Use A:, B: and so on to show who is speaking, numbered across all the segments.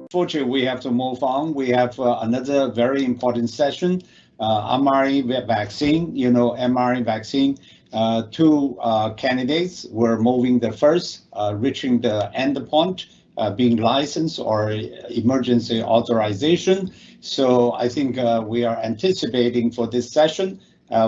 A: unfortunately, we have to move on. We have another very important session, mRNA vaccine. You know, mRNA vaccine. Two candidates were moving the first, reaching the endpoint, being licensed or emergency authorization. So I think we are anticipating for this session.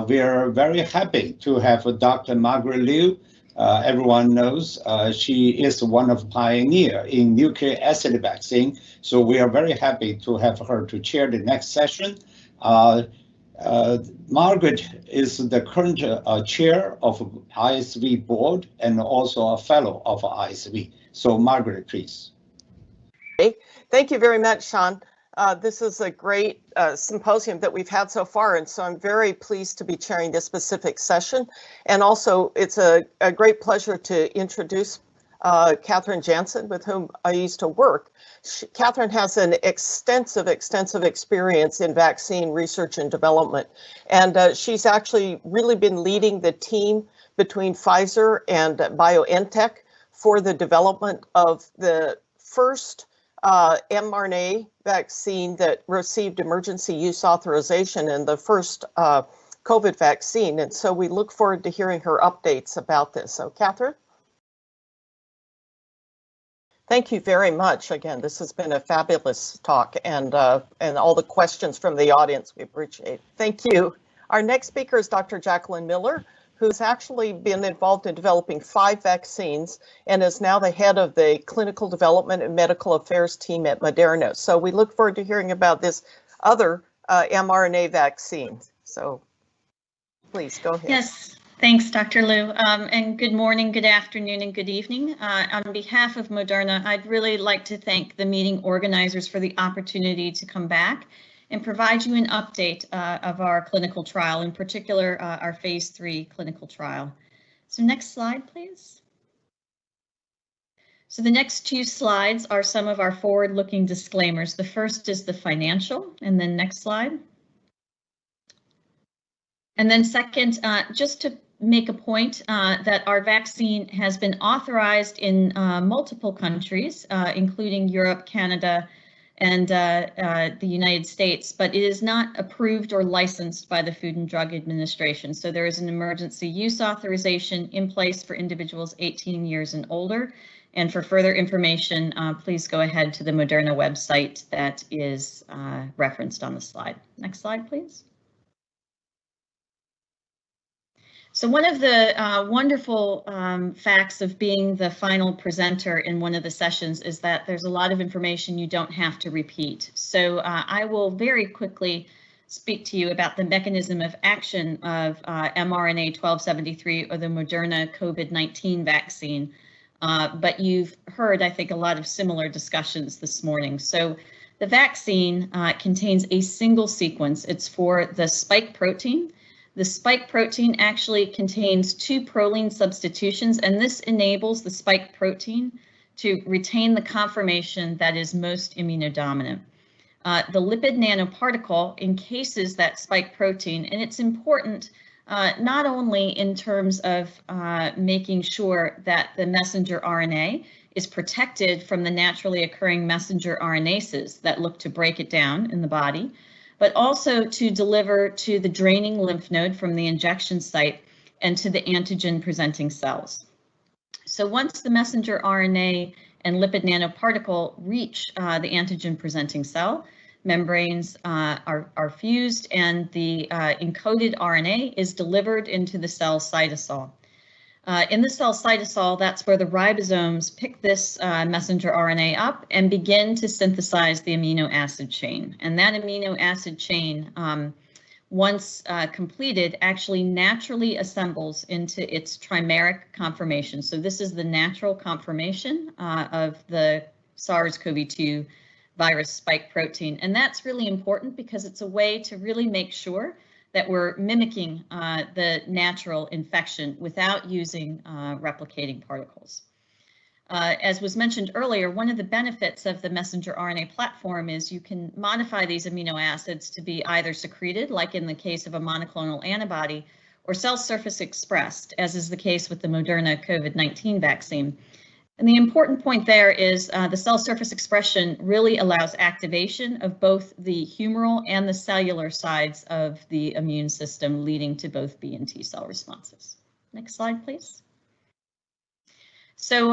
A: We are very happy to have Dr. Margaret Liu. Everyone knows she is one of pioneer in nucleic acid vaccine. So we are very happy to have her to chair the next session. Margaret is the current chair of ISV board and also a fellow of ISV. So Margaret, please.
B: Thank you very much, Shan. This is a great symposium that we've had so far, and so I'm very pleased to be chairing this specific session. And also, it's a great pleasure to introduce Catherine Jansen, with whom I used to work. Catherine has an extensive experience in vaccine research and development, and she's actually really been leading the team between Pfizer and BioNTech for the development of the first mRNA vaccine that received emergency use authorization and the first COVID vaccine. And so we look forward to hearing her updates about this. So Catherine? Thank you very much. Again, this has been a fabulous talk, and all the questions from the audience we appreciate. Thank you. Our next speaker is Dr. Jacqueline Miller, who's actually been involved in developing 5 vaccines and is now the head of the clinical development and medical affairs team at Moderna. So we look forward to hearing about this other mRNA vaccine. So please go ahead.
C: Yes, thanks, Dr. Liu. And good morning, good afternoon, and good evening. On behalf of Moderna, I'd really like to thank the meeting organizers for the opportunity to come back and provide you an update of our clinical trial, in particular our phase 3 clinical trial. So next slide, please. So the next 2 slides are some of our forward-looking disclaimers. The first is the financial, and then next slide. And then second, just to make a point that our vaccine has been authorized in multiple countries, including Europe, Canada, and the United States, but it is not approved or licensed by the Food and Drug Administration. So there is an emergency use authorization in place for individuals 18 years and older. And for further information, please go ahead to the Moderna website that is referenced on the slide. Next slide, please. So one of the wonderful facts of being the final presenter in one of the sessions is that there's a lot of information you don't have to repeat. So I will very quickly speak to you about the mechanism of action of mRNA 1273, or the Moderna COVID-19 vaccine. But you've heard, I think, a lot of similar discussions this morning. So the vaccine contains a single sequence. It's for the spike protein. The spike protein actually contains 2 proline substitutions, and this enables the spike protein to retain the conformation that is most immunodominant. The lipid nanoparticle encases that spike protein, and it's important not only in terms of making sure that the messenger RNA is protected from the naturally occurring messenger RNases that look to break it down in the body, but also to deliver to the draining lymph node from the injection site and to the antigen presenting cells. So once the messenger RNA and lipid nanoparticle reach the antigen presenting cell, membranes are fused, and the encoded RNA is delivered into the cell cytosol. In the cell cytosol, that's where the ribosomes pick this messenger RNA up and begin to synthesize the amino acid chain. And that amino acid chain, once completed, actually naturally assembles into its trimeric conformation. So this is the natural conformation of the SARS-CoV-2 virus spike protein. And that's really important because it's a way to really make sure that we're mimicking the natural infection without using replicating particles. As was mentioned earlier, one of the benefits of the messenger RNA platform is you can modify these amino acids to be either secreted, like in the case of a monoclonal antibody, or cell surface expressed, as is the case with the Moderna COVID-19 vaccine. And the important point there is the cell surface expression really allows activation of both the humoral and the cellular sides of the immune system, leading to both B and T cell responses. Next slide, please. So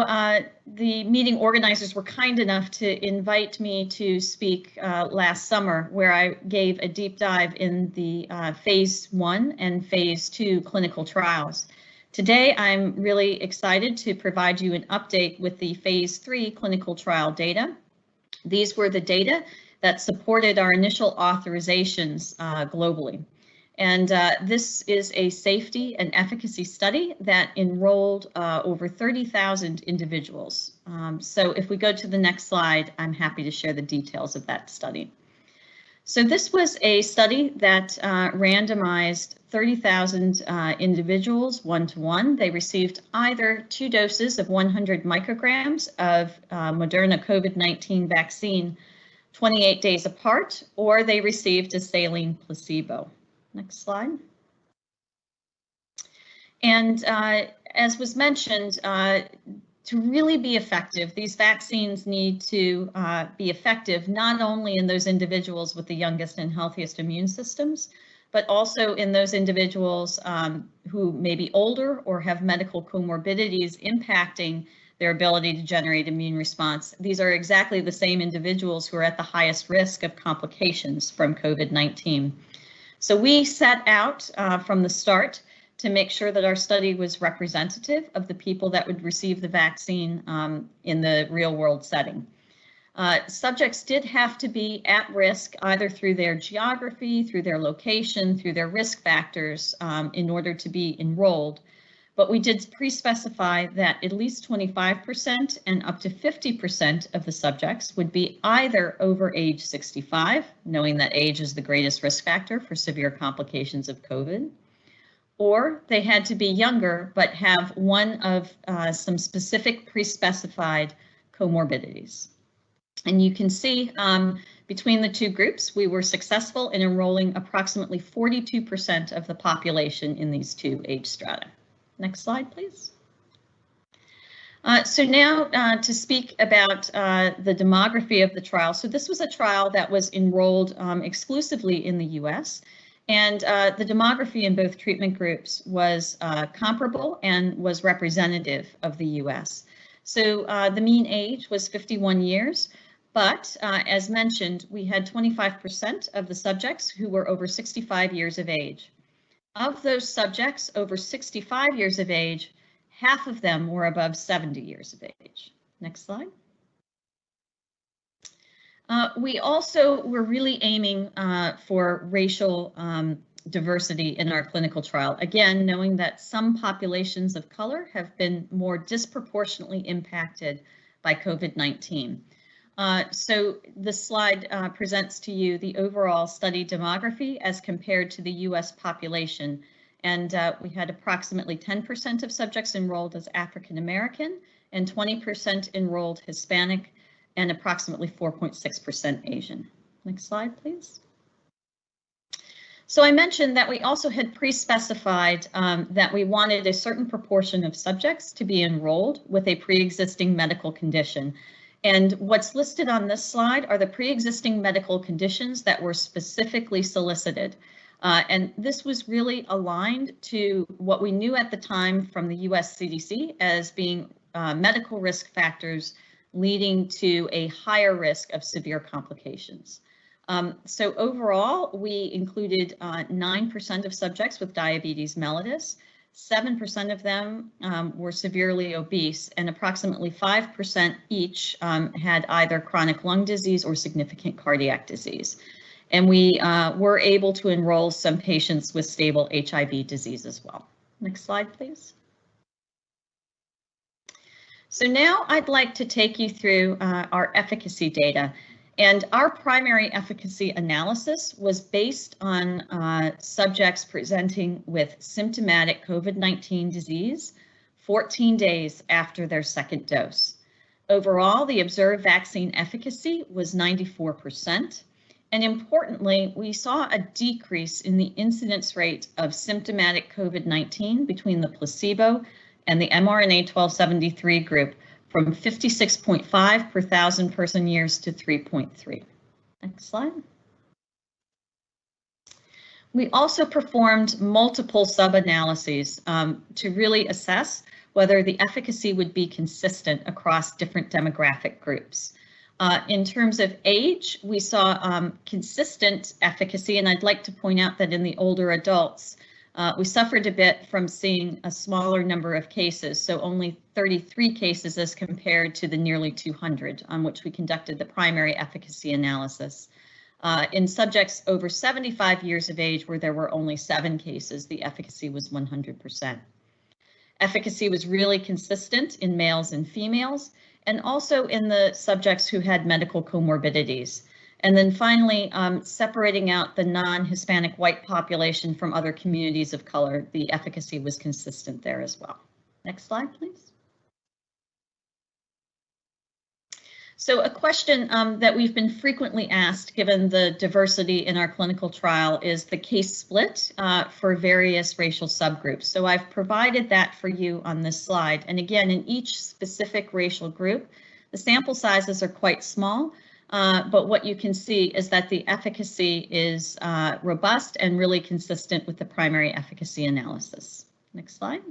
C: the meeting organizers were kind enough to invite me to speak last summer, where I gave a deep dive in the phase 1 and phase 2 clinical trials. Today, I'm really excited to provide you an update with the phase 3 clinical trial data. These were the data that supported our initial authorizations globally. And this is a safety and efficacy study that enrolled over 30,000 individuals. So if we go to the next slide, I'm happy to share the details of that study. So this was a study that randomized 30,000 individuals one-to-one. They received either 2 doses of 100 micrograms of Moderna COVID-19 vaccine 28 days apart, or they received a saline placebo. Next slide. And as was mentioned, to really be effective, these vaccines need to be effective not only in those individuals with the youngest and healthiest immune systems, but also in those individuals who may be older or have medical comorbidities impacting their ability to generate immune response. These are exactly the same individuals who are at the highest risk of complications from COVID-19. So we set out from the start to make sure that our study was representative of the people that would receive the vaccine in the real world setting. Subjects did have to be at risk either through their geography, through their location, through their risk factors in order to be enrolled. But we did pre-specify that at least 25% and up to 50% of the subjects would be either over age 65, knowing that age is the greatest risk factor for severe complications of COVID, or they had to be younger but have one of some specific pre-specified comorbidities. And you can see between the 2 groups, we were successful in enrolling approximately 42% of the population in these 2 age strata. Next slide, please. So now to speak about the demography of the trial. So this was a trial that was enrolled exclusively in the US, and the demography in both treatment groups was comparable and was representative of the US. So the mean age was 51 years, but as mentioned, we had 25% of the subjects who were over 65 years of age. Of those subjects over 65 years of age, half of them were above 70 years of age. Next slide. We also were really aiming for racial diversity in our clinical trial. Again, knowing that some populations of color have been more disproportionately impacted by COVID-19. So this slide presents to you the overall study demography as compared to the US population. And we had approximately 10% of subjects enrolled as African American and 20% enrolled Hispanic and approximately 4.6% Asian. Next slide, please. So I mentioned that we also had pre-specified that we wanted a certain proportion of subjects to be enrolled with a pre-existing medical condition. And what's listed on this slide are the pre-existing medical conditions that were specifically solicited. And this was really aligned to what we knew at the time from the US CDC as being medical risk factors leading to a higher risk of severe complications. So overall, we included 9% of subjects with diabetes mellitus. 7% of them were severely obese, and approximately 5% each had either chronic lung disease or significant cardiac disease. And we were able to enroll some patients with stable HIV disease as well. Next slide, please. So now I'd like to take you through our efficacy data. And our primary efficacy analysis was based on subjects presenting with symptomatic COVID-19 disease 14 days after their second dose. Overall, the observed vaccine efficacy was 94%. And importantly, we saw a decrease in the incidence rate of symptomatic COVID-19 between the placebo and the mRNA 1273 group from 56.5 per 1,000 person years to 3.3. Next slide. We also performed multiple sub-analyses to really assess whether the efficacy would be consistent across different demographic groups. In terms of age, we saw consistent efficacy, and I'd like to point out that in the older adults, we suffered a bit from seeing a smaller number of cases, so only 33 cases as compared to the nearly 200 on which we conducted the primary efficacy analysis. In subjects over 75 years of age, where there were only 7 cases, the efficacy was 100%. Efficacy was really consistent in males and females, and also in the subjects who had medical comorbidities. And then finally, separating out the non-Hispanic white population from other communities of color, the efficacy was consistent there as well. Next slide, please. So a question that we've been frequently asked, given the diversity in our clinical trial, is the case split for various racial subgroups. So I've provided that for you on this slide. And again, in each specific racial group, the sample sizes are quite small, but what you can see is that the efficacy is robust and really consistent with the primary efficacy analysis. Next slide.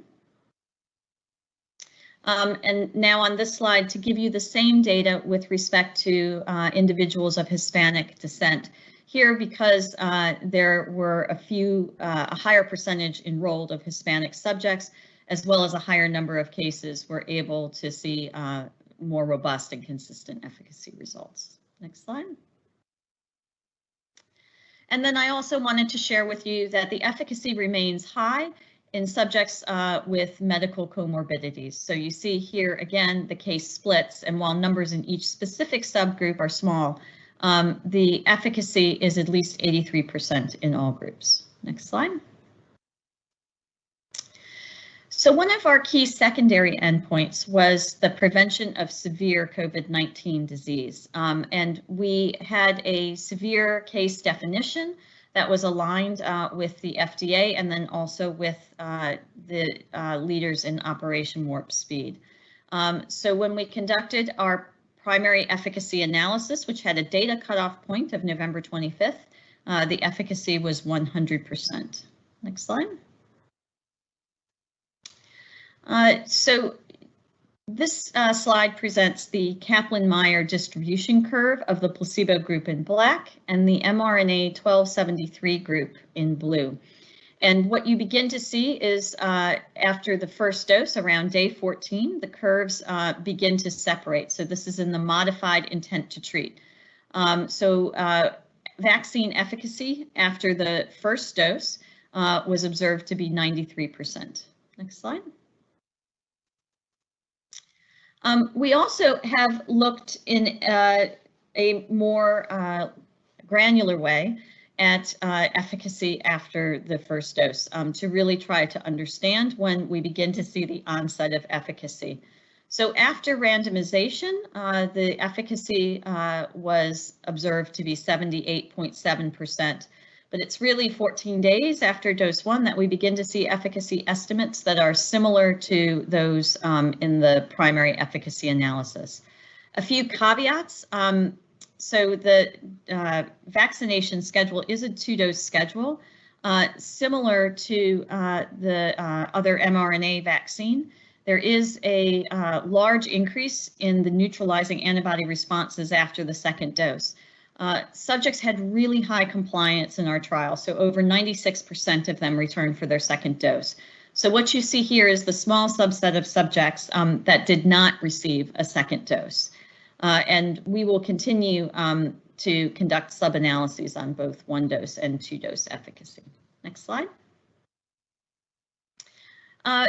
C: And now on this slide, to give you the same data with respect to individuals of Hispanic descent. Here, because there were a higher percentage enrolled of Hispanic subjects, as well as a higher number of cases, we're able to see more robust and consistent efficacy results. Next slide. And then I also wanted to share with you that the efficacy remains high in subjects with medical comorbidities. So you see here again the case splits, and while numbers in each specific subgroup are small, the efficacy is at least 83% in all groups. Next slide. So one of our key secondary endpoints was the prevention of severe COVID-19 disease, and we had a severe case definition that was aligned with the FDA and then also with the leaders in Operation Warp Speed. So when we conducted our primary efficacy analysis, which had a data cutoff point of November 25th, the efficacy was 100%. Next slide. So this slide presents the Kaplan-Meier distribution curve of the placebo group in black and the mRNA 1273 group in blue. And what you begin to see is after the first dose, around day 14, the curves begin to separate. So this is in the modified intent to treat. Vaccine efficacy after the first dose was observed to be 93%. Next slide. We also have looked in a more granular way at efficacy after the first dose to really try to understand when we begin to see the onset of efficacy. So after randomization, the efficacy was observed to be 78.7%. But it's really 14 days after dose 1 that we begin to see efficacy estimates that are similar to those in the primary efficacy analysis. A few caveats. So the vaccination schedule is a 2-dose schedule, similar to the other mRNA vaccine. There is a large increase in the neutralizing antibody responses after the second dose. Subjects had really high compliance in our trial, so over 96% of them returned for their second dose. So what you see here is the small subset of subjects that did not receive a second dose. And we will continue to conduct sub-analyses on both 1-dose and 2-dose efficacy. Next slide.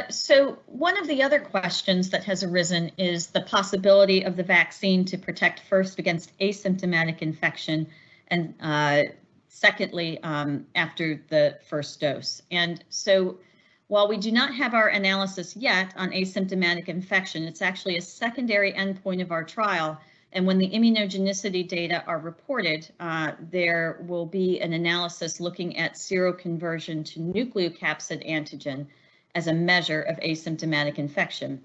C: So one of the other questions that has arisen is the possibility of the vaccine to protect first against asymptomatic infection and secondly after the first dose. And so while we do not have our analysis yet on asymptomatic infection, it's actually a secondary endpoint of our trial. And when the immunogenicity data are reported, there will be an analysis looking at seroconversion to nucleocapsid antigen as a measure of asymptomatic infection.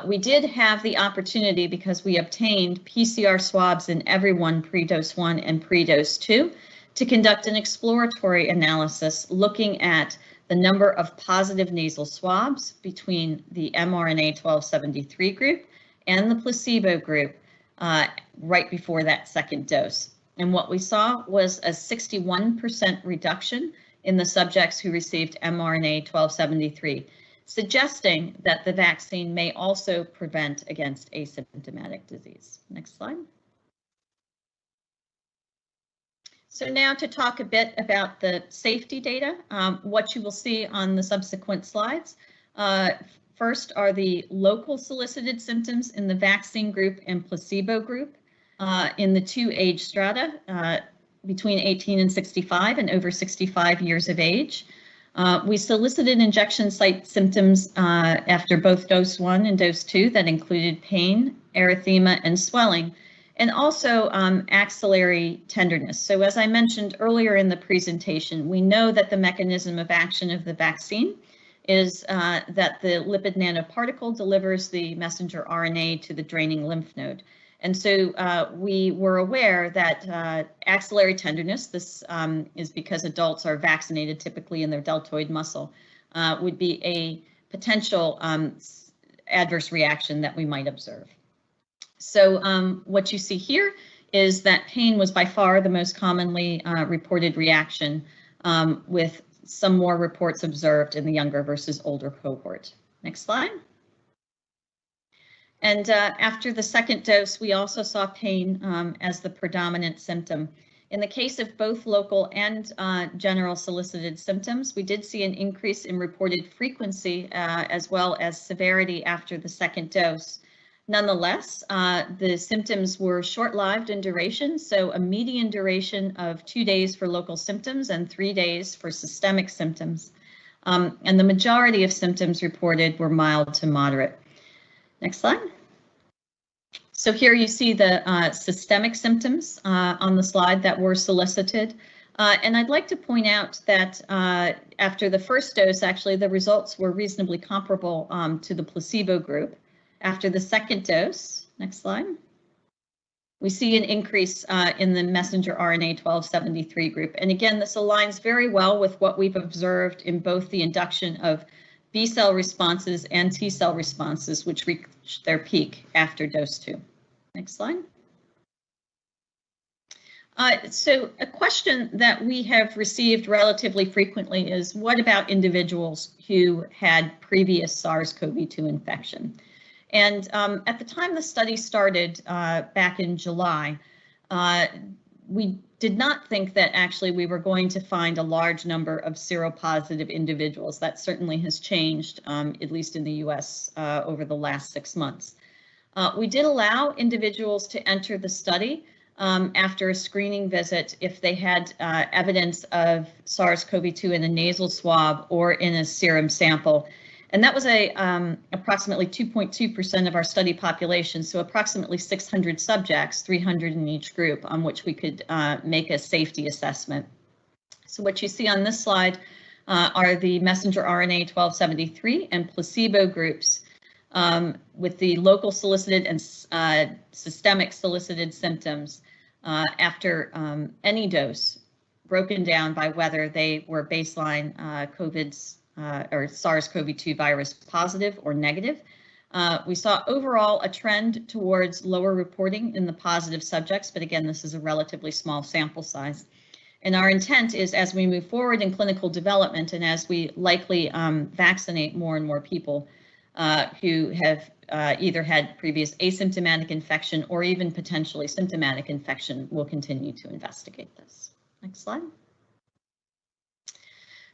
C: We did have the opportunity, because we obtained PCR swabs in everyone pre-dose 1 and pre-dose 2, to conduct an exploratory analysis looking at the number of positive nasal swabs between the mRNA 1273 group and the placebo group right before that second dose. And what we saw was a 61% reduction in the subjects who received mRNA 1273, suggesting that the vaccine may also prevent against asymptomatic disease. Next slide. So now to talk a bit about the safety data, what you will see on the subsequent slides. First are the local solicited symptoms in the vaccine group and placebo group in the 2 age strata between 18 and 65 and over 65 years of age. We solicited injection site symptoms after both dose 1 and dose 2 that included pain, erythema, and swelling, and also axillary tenderness. So as I mentioned earlier in the presentation, we know that the mechanism of action of the vaccine is that the lipid nanoparticle delivers the messenger RNA to the draining lymph node. And so we were aware that axillary tenderness, this is because adults are vaccinated typically in their deltoid muscle, would be a potential adverse reaction that we might observe. So what you see here is that pain was by far the most commonly reported reaction, with some more reports observed in the younger versus older cohort. Next slide. And after the second dose, we also saw pain as the predominant symptom. In the case of both local and general solicited symptoms, we did see an increase in reported frequency as well as severity after the second dose. Nonetheless, the symptoms were short-lived in duration, so a median duration of 2 days for local symptoms and 3 days for systemic symptoms. And the majority of symptoms reported were mild to moderate. Next slide. So here you see the systemic symptoms on the slide that were solicited. And I'd like to point out that after the first dose, actually, the results were reasonably comparable to the placebo group. After the second dose, next slide, we see an increase in the messenger RNA 1273 group. And again, this aligns very well with what we've observed in both the induction of B cell responses and T cell responses, which reached their peak after dose 2. Next slide. So a question that we have received relatively frequently is, what about individuals who had previous SARS-CoV-2 infection? And at the time the study started back in July, we did not think that actually we were going to find a large number of seropositive individuals. That certainly has changed, at least in the US, over the last 6 months. We did allow individuals to enter the study after a screening visit if they had evidence of SARS-CoV-2 in a nasal swab or in a serum sample. And that was approximately 2.2% of our study population, so approximately 600 subjects, 300 in each group, on which we could make a safety assessment. So what you see on this slide are the messenger RNA 1273 and placebo groups with the local solicited and systemic solicited symptoms after any dose, broken down by whether they were baseline or SARS-CoV-2 virus positive or negative. We saw overall a trend towards lower reporting in the positive subjects, but again, this is a relatively small sample size. And our intent is, as we move forward in clinical development and as we likely vaccinate more and more people who have either had previous asymptomatic infection or even potentially symptomatic infection, we'll continue to investigate this. Next slide.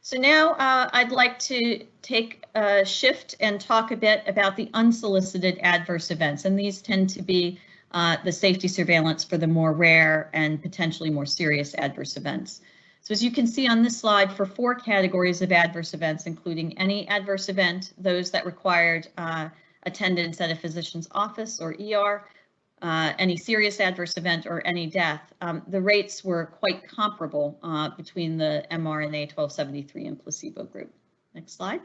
C: So now I'd like to take a shift and talk a bit about the unsolicited adverse events, and these tend to be the safety surveillance for the more rare and potentially more serious adverse events. So as you can see on this slide, for 4 categories of adverse events, including any adverse event, those that required attendance at a physician's office or ER, any serious adverse event, or any death, the rates were quite comparable between the mRNA 1273 and placebo group. Next slide.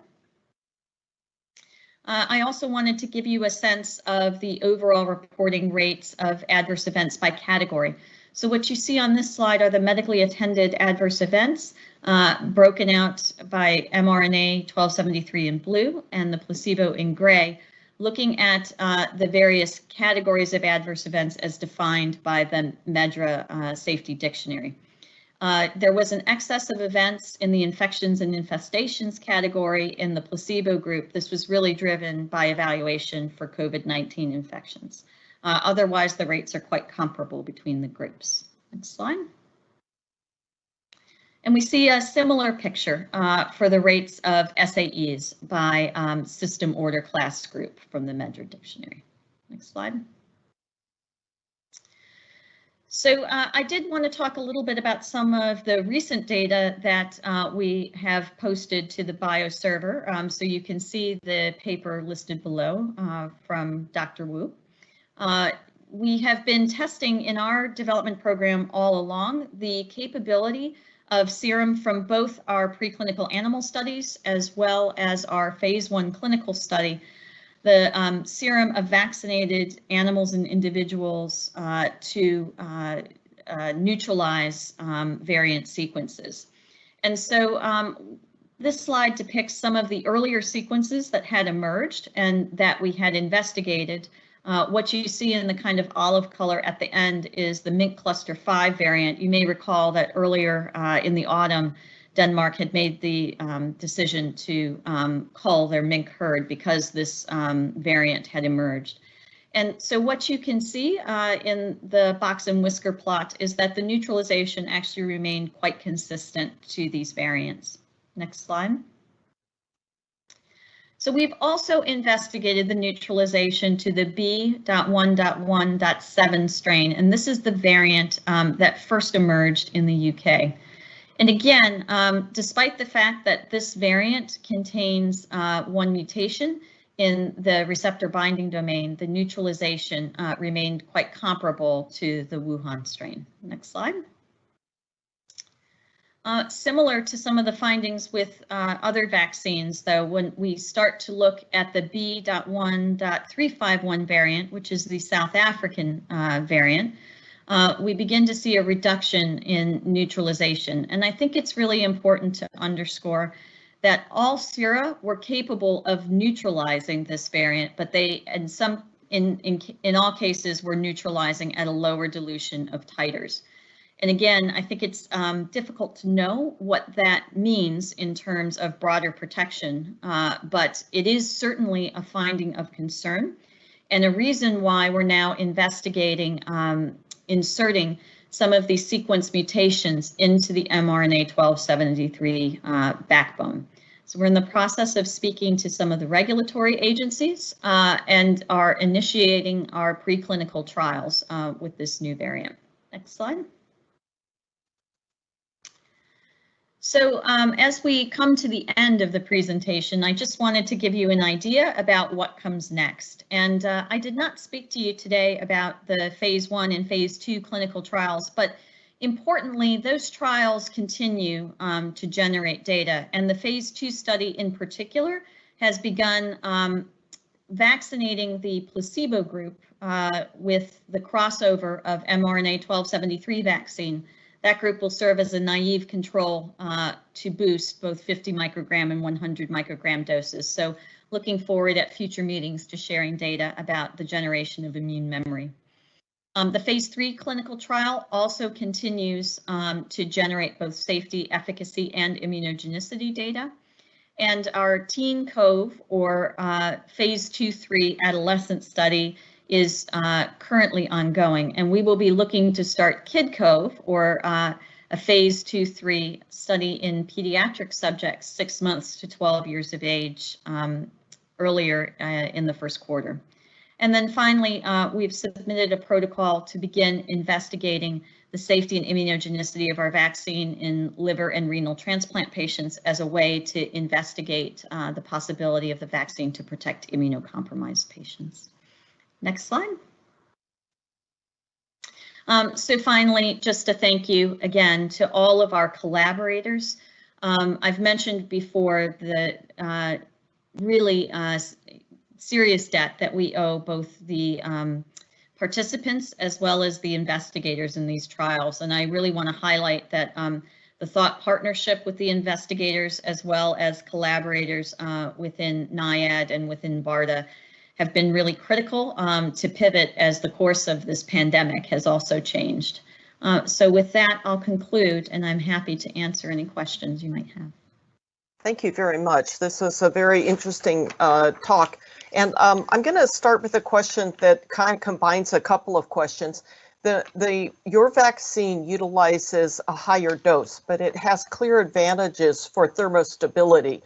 C: I also wanted to give you a sense of the overall reporting rates of adverse events by category. So what you see on this slide are the medically attended adverse events broken out by mRNA 1273 in blue and the placebo in gray, looking at the various categories of adverse events as defined by the Medra Safety Dictionary. There was an excess of events in the infections and infestations category in the placebo group. This was really driven by evaluation for COVID-19 infections. Otherwise, the rates are quite comparable between the groups. Next slide. And we see a similar picture for the rates of SAEs by system order class group from the Medra Dictionary. Next slide. So I did want to talk a little bit about some of the recent data that we have posted to the bioserver. So you can see the paper listed below from Dr. Wu. We have been testing in our development program all along the capability of serum from both our preclinical animal studies as well as our phase 1 clinical study. The serum of vaccinated animals and individuals to neutralize variant sequences. And so this slide depicts some of the earlier sequences that had emerged and that we had investigated. What you see in the kind of olive color at the end is the mink cluster 5 variant. You may recall that earlier in the autumn, Denmark had made the decision to cull their mink herd because this variant had emerged. And so what you can see in the box and whisker plot is that the neutralization actually remained quite consistent to these variants. Next slide. So we've also investigated the neutralization to the B.1.1.7 strain, and this is the variant that first emerged in the UK. And again, despite the fact that this variant contains one mutation in the receptor binding domain, the neutralization remained quite comparable to the Wuhan strain. Next slide. Similar to some of the findings with other vaccines, though, when we start to look at the B.1.351 variant, which is the South African variant, we begin to see a reduction in neutralization. And I think it's really important to underscore that all sera were capable of neutralizing this variant, but they, in all cases, were neutralizing at a lower dilution of titers. And again, I think it's difficult to know what that means in terms of broader protection, but it is certainly a finding of concern and a reason why we're now investigating inserting some of these sequence mutations into the mRNA 1273 backbone. So we're in the process of speaking to some of the regulatory agencies and are initiating our preclinical trials with this new variant. Next slide. So as we come to the end of the presentation, I just wanted to give you an idea about what comes next. And I did not speak to you today about the phase 1 and phase 2 clinical trials, but importantly, those trials continue to generate data. And the phase 2 study in particular has begun vaccinating the placebo group with the crossover of mRNA 1273 vaccine. That group will serve as a naive control to boost both 50 microgram and 100 microgram doses. So looking forward at future meetings to sharing data about the generation of immune memory. The phase 3 clinical trial also continues to generate both safety, efficacy, and immunogenicity data. And our Teen Cove, or phase 2/3 adolescent study, is currently ongoing, and we will be looking to start Kid Cove, or a phase 2/3 study in pediatric subjects 6 months to 12 years of age earlier in the first quarter. And then finally, we've submitted a protocol to begin investigating the safety and immunogenicity of our vaccine in liver and renal transplant patients as a way to investigate the possibility of the vaccine to protect immunocompromised patients. Next slide. So finally, just a thank you again to all of our collaborators. I've mentioned before the really serious debt that we owe both the participants as well as the investigators in these trials. And I really want to highlight that the thought partnership with the investigators as well as collaborators within NIAID and within BARDA have been really critical to pivot as the course of this pandemic has also changed. So with that, I'll conclude, and I'm happy to answer any questions you might have.
B: Thank you very much. This was a very interesting talk. And I'm going to start with a question that kind of combines a couple of questions. Your vaccine utilizes a higher dose, but it has clear advantages for thermostability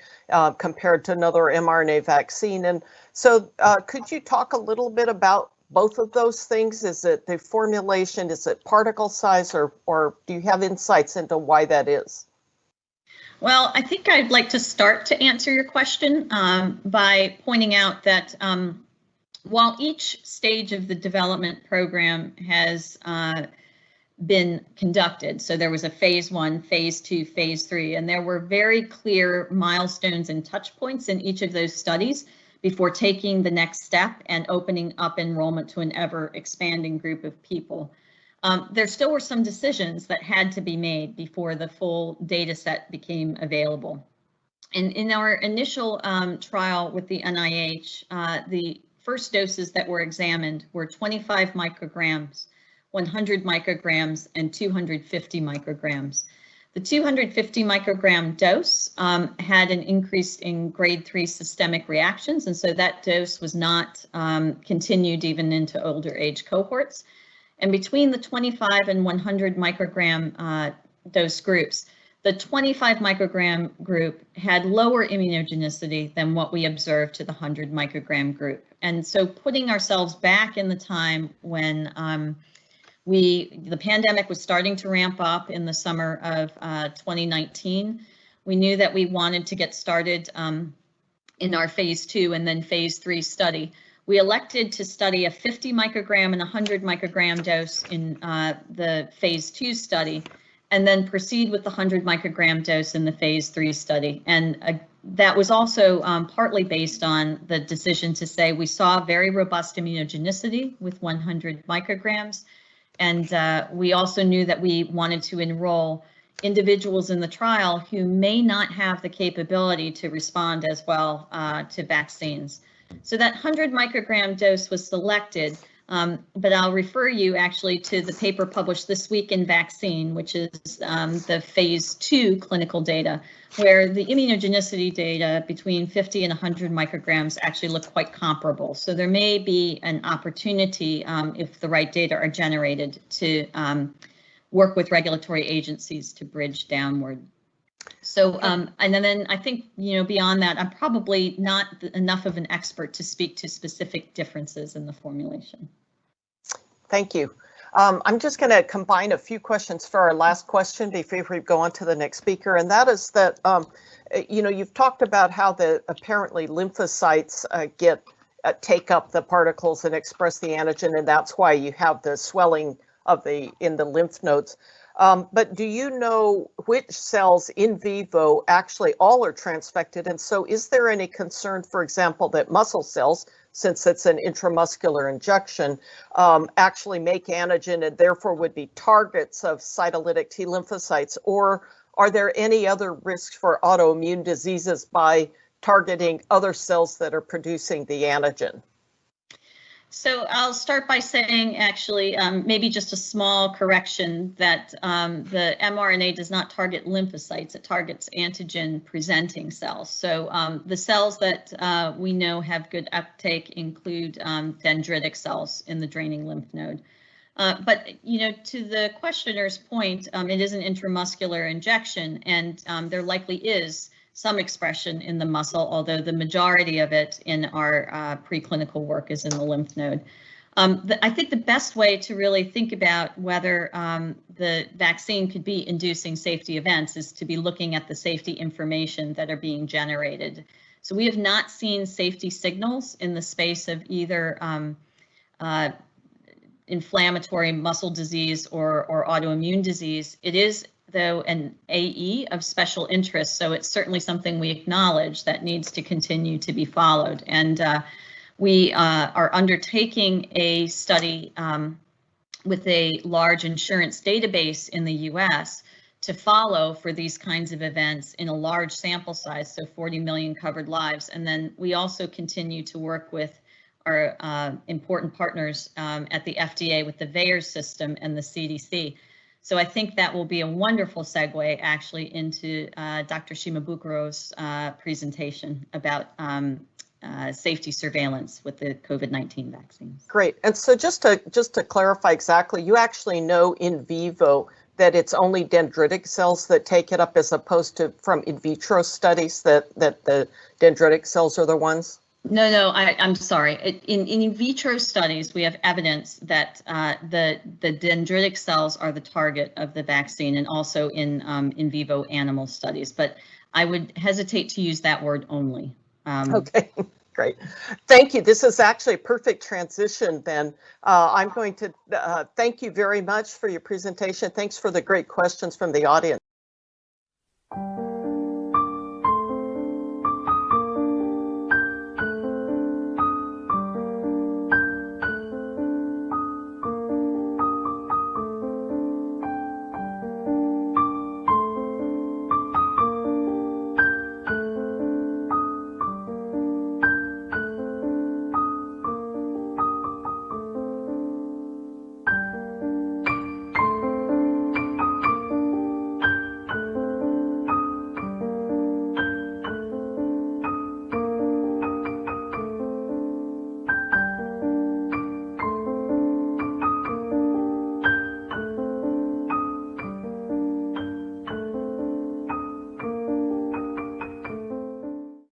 B: compared to another mRNA vaccine. And so could you talk a little bit about both of those things? Is it the formulation, is it particle size, or do you have insights into why that is?
C: Well, I think I'd like to start to answer your question by pointing out that while each stage of the development program has been conducted, so there was a phase 1, phase 2, phase 3, and there were very clear milestones and touch points in each of those studies before taking the next step and opening up enrollment to an ever expanding group of people. There still were some decisions that had to be made before the full data set became available. And in our initial trial with the NIH, the first doses that were examined were 25 micrograms, 100 micrograms, and 250 micrograms. The 250 microgram dose had an increase in grade 3 systemic reactions, and so that dose was not continued even into older age cohorts. And between the 25 and 100 microgram dose groups, the 25 microgram group had lower immunogenicity than what we observed to the 100 microgram group. And so putting ourselves back in the time when the pandemic was starting to ramp up in the summer of 2019, we knew that we wanted to get started in our phase 2 and then phase 3 study. We elected to study a 50 microgram and 100 microgram dose in the phase 2 study, and then proceed with the 100 microgram dose in the phase 3 study. And that was also partly based on the decision to say we saw very robust immunogenicity with 100 micrograms. And we also knew that we wanted to enroll individuals in the trial who may not have the capability to respond as well to vaccines. So that 100 microgram dose was selected, but I'll refer you actually to the paper published this week in Vaccine, which is the phase 2 clinical data, where the immunogenicity data between 50 and 100 micrograms actually look quite comparable. So there may be an opportunity, if the right data are generated, to work with regulatory agencies to bridge downward. So, and then I think, beyond that, I'm probably not enough of an expert to speak to specific differences in the formulation.
B: Thank you. I'm just going to combine a few questions for our last question before we go on to the next speaker, and that is that, you've talked about how apparently lymphocytes take up the particles and express the antigen, and that's why you have the swelling in the lymph nodes. But do you know which cells in vivo actually all are transfected? And so is there any concern, for example, that muscle cells, since it's an intramuscular injection, actually make antigen and therefore would be targets of cytolytic T lymphocytes? Or are there any other risks for autoimmune diseases by targeting other cells that are producing the antigen?
C: So I'll start by saying, actually, maybe just a small correction that the mRNA does not target lymphocytes. It targets antigen-presenting cells. So the cells that we know have good uptake include dendritic cells in the draining lymph node. But, to the questioner's point, it is an intramuscular injection, and there likely is some expression in the muscle, although the majority of it in our preclinical work is in the lymph node. I think the best way to really think about whether the vaccine could be inducing safety events is to be looking at the safety information that are being generated. So we have not seen safety signals in the space of either inflammatory muscle disease or autoimmune disease. It is, though, an AE of special interest, so it's certainly something we acknowledge that needs to continue to be followed. And We are undertaking a study with a large insurance database in the US to follow for these kinds of events in a large sample size, so 40 million covered lives. And then we also continue to work with our important partners at the FDA with the VAERS system and the CDC. So I think that will be a wonderful segue actually into Dr. Shimabukuro's presentation about safety surveillance with the COVID-19 vaccines.
B: Great. And so just to clarify exactly, you actually know in vivo that it's only dendritic cells that take it up, as opposed to from in vitro studies that the dendritic cells are the ones?
C: No, I'm sorry. In vitro studies, we have evidence that the dendritic cells are the target of the vaccine, and also in vivo animal studies. But I would hesitate to use that word only.
B: Okay, great. Thank you. This is actually a perfect transition then. I'm going to thank you very much for your presentation. Thanks for the great questions from the audience.